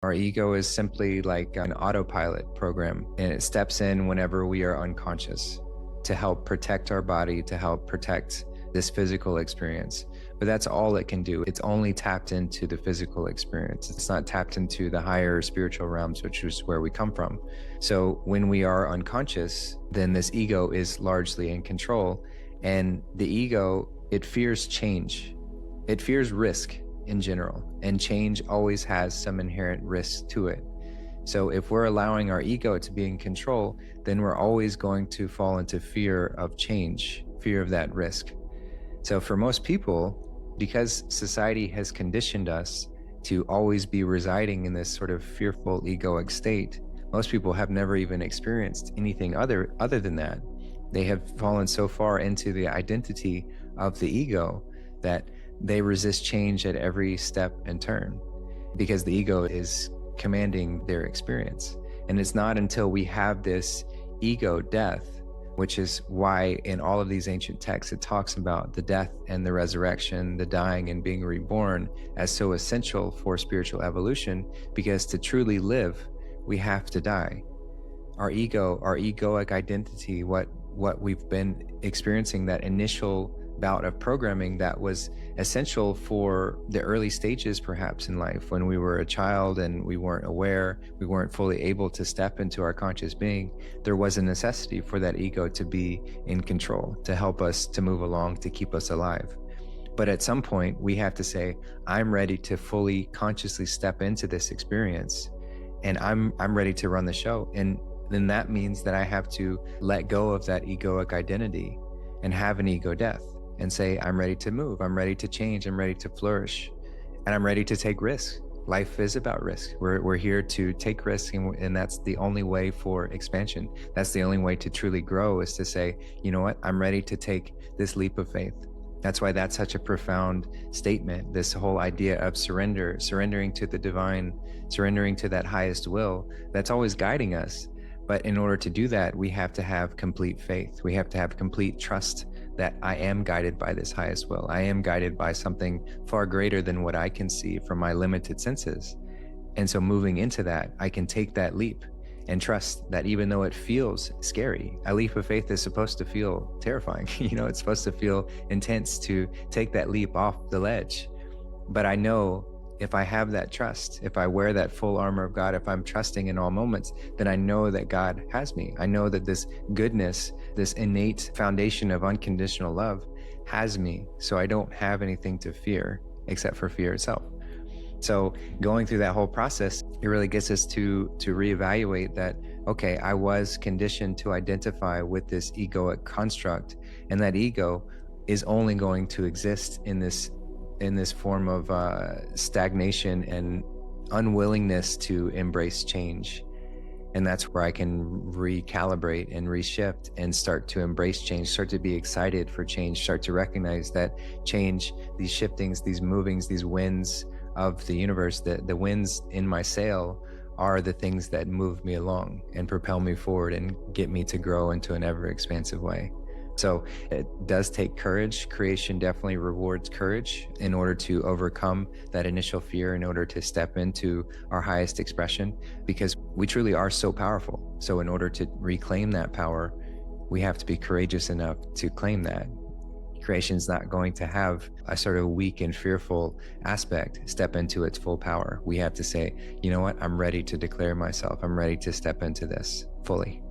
Our ego is simply like an autopilot program, and it steps in whenever we are unconscious to help protect our body, to help protect this physical experience. But that's all it can do. It's only tapped into the physical experience. It's not tapped into the higher spiritual realms, which is where we come from. So when we are unconscious, then this ego is largely in control. And the ego, it fears change. It fears risk in general, and change always has some inherent risk to it. So if we're allowing our ego to be in control, then we're always going to fall into fear of change, fear of that risk. So for most people, because society has conditioned us to always be residing in this sort of fearful egoic state, most people have never even experienced anything other than that. They have fallen so far into the identity of the ego that they resist change at every step and turn because the ego is commanding their experience. And it's not until we have this ego death, which is why in all of these ancient texts, it talks about the death and the resurrection, the dying and being reborn as so essential for spiritual evolution, because to truly live, we have to die. Our ego, our egoic identity, what we've been experiencing, that initial bout of programming that was essential for the early stages perhaps in life when we were a child and we weren't aware, we weren't fully able to step into our conscious being. There was a necessity for that ego to be in control, to help us to move along, to keep us alive. But at some point we have to say, I'm ready to fully consciously step into this experience, and I'm ready to run the show. And then that means that I have to let go of that egoic identity and have an ego death and say, I'm ready to move, I'm ready to change, I'm ready to flourish, and I'm ready to take risks. Life is about risk. We're here to take risks, and that's the only way for expansion. That's the only way to truly grow, is to say, you know what, I'm ready to take this leap of faith. That's why that's such a profound statement, this whole idea of surrender, surrendering to the divine, surrendering to that highest will that's always guiding us. But in order to do that, we have to have complete faith. We have to have complete trust that I am guided by this highest will. I am guided by something far greater than what I can see from my limited senses. And so moving into that, I can take that leap and trust that even though it feels scary, a leap of faith is supposed to feel terrifying. It's supposed to feel intense to take that leap off the ledge. But I know if I have that trust, if I wear that full armor of God, if I'm trusting in all moments, then I know that God has me. I know that this goodness, this innate foundation of unconditional love has me. So I don't have anything to fear except for fear itself. So going through that whole process, it really gets us to reevaluate that, okay, I was conditioned to identify with this egoic construct, and that ego is only going to exist in this form of stagnation and unwillingness to embrace change. And that's where I can recalibrate and reshift and start to embrace change, start to be excited for change, start to recognize that change, these shiftings, these movings, these winds of the universe, the winds in my sail are the things that move me along and propel me forward and get me to grow into an ever expansive way. So it does take courage. Creation definitely rewards courage in order to overcome that initial fear, in order to step into our highest expression, because we truly are so powerful. So in order to reclaim that power, we have to be courageous enough to claim that. Creation's not going to have a sort of weak and fearful aspect step into its full power. We have to say, you know what, I'm ready to declare myself. I'm ready to step into this fully.